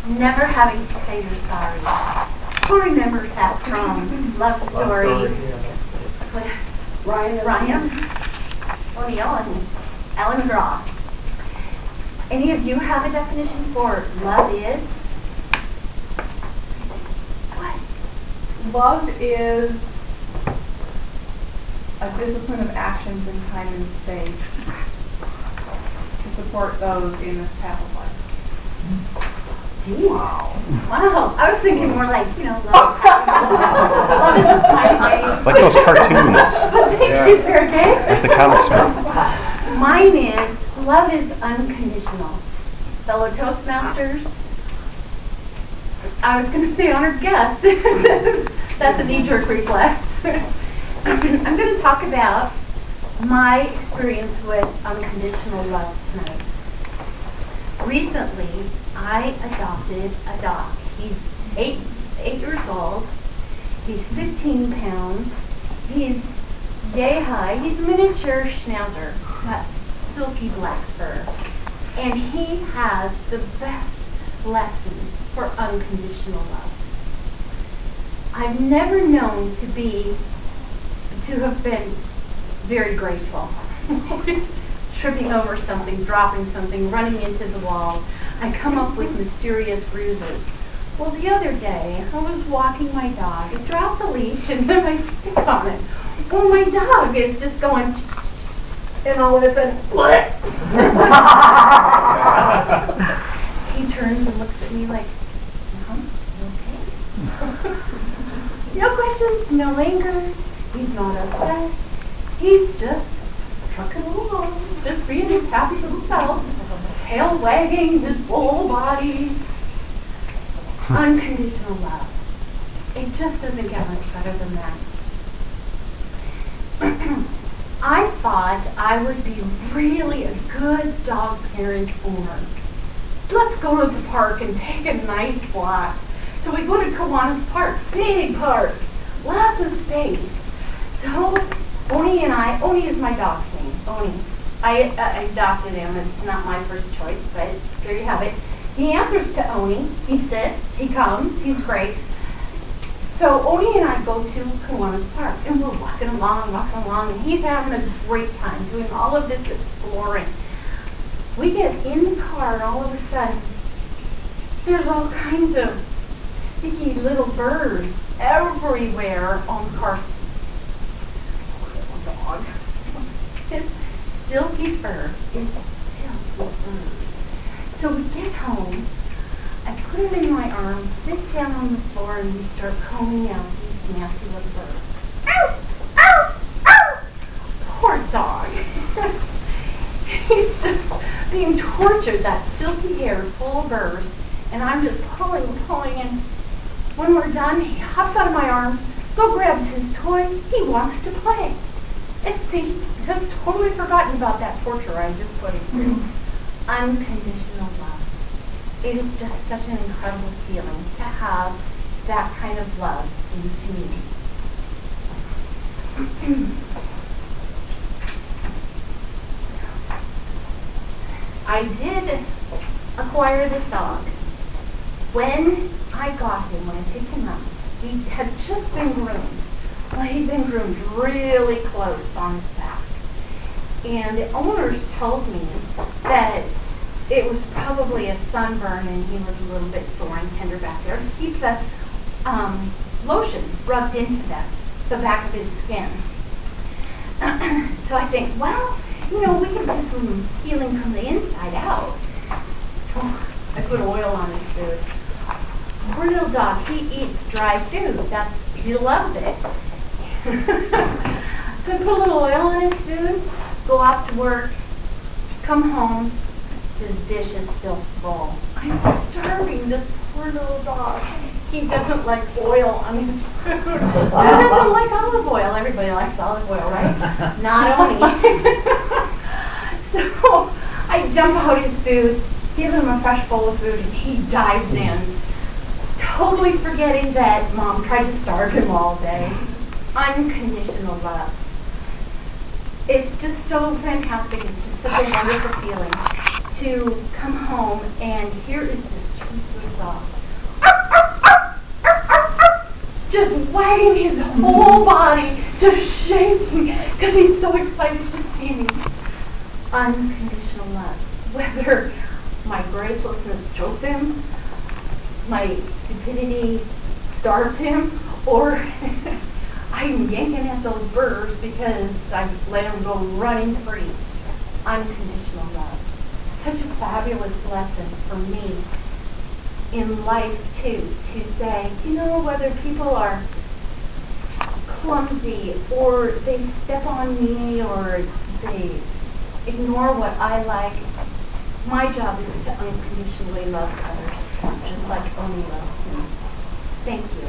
never having to say you're sorry. Who remembers that from Love Story? With Ryan O'Neal and Ellen McGraw. Any of you have a definition for love is? What? Love is a discipline of actions in time and space to support those in this path of life. Gee. Wow. I was thinking more like, love. Love is a smiley face. Like those cartoons. Thank you, Sergey. Like the comic strip. Mine is, love is unconditional. Fellow Toastmasters, I was going to say honored guest. That's a knee-jerk reflex. I'm going to talk about my experience with unconditional love tonight. Recently, I adopted a dog. He's 8 years old. He's 15 pounds. He's yay high. He's a miniature schnauzer. He's got silky black fur. And he has the best lessons for unconditional love. I've never known to have been very graceful. Just tripping over something, dropping something, running into the walls. I come up with mysterious bruises. Well, the other day, I was walking my dog. I dropped the leash and then I stick on it. Well, my dog is just going, and all of a sudden, what? He turns and looks at me like, you okay? No questions, no anger. He's not upset. He's just trucking along, just being his happy little self, tail wagging his full body. Unconditional love. It just doesn't get much better than that. I thought I would be really a good dog parent owner. Let's go to the park and take a nice walk. So we go to Kiwanis Park, big park, lots of space. So Oni is my dog's name, Oni. I adopted him. It's not my first choice, but there you have it. He answers to Oni. He sits, he comes, he's great. So Oni and I go to Kiwanis Park, and we're walking along, and he's having a great time doing all of this exploring. We get in the car, and all of a sudden, there's all kinds of sticky little burrs everywhere on the car seat. Poor little dog. His silky fur is filled with burrs. So we get home. I put him in my arms, sit down on the floor, and we start combing out these nasty little birds. Ow! Ow! Ow! Poor dog. He's just being tortured, that silky hair full of burrs, and I'm just pulling, and when we're done, he hops out of my arms, grabs his toy, he wants to play. And see, has totally forgotten about that torture I just put him through. Unconditional love. It is just such an incredible feeling to have that kind of love into me. I did acquire this dog. When I got him, when I picked him up, he had just been groomed. Well, he'd been groomed really close on his back. And the owners told me that it was probably a sunburn and he was a little bit sore and tender back there. Keep the lotion rubbed into the back of his skin. So I think, well, we can do some healing from the inside out. So I put oil on his food. Poor little dog, he eats dry food. He loves it. So I put a little oil on his food, go off to work, come home, his dish is still full. I'm starving this poor little dog. He doesn't like oil on his food. Who doesn't like olive oil? Everybody likes olive oil, right? Not only. So I dump out his food, give him a fresh bowl of food, and he dives in, totally forgetting that Mom tried to starve him all day. Unconditional love. It's just so fantastic. It's just such a wonderful feeling to come home and here is this sweet little dog just wagging his whole body, just shaking, because he's so excited to see me. Unconditional love. Whether my gracelessness choked him, my stupidity starved him, or I'm yanking at those burrs because I let him go running free. Unconditional love. Such a fabulous lesson for me in life too, to say, you know, whether people are clumsy or they step on me or they ignore what I like, my job is to unconditionally love others, just like Oni loves me. Thank you.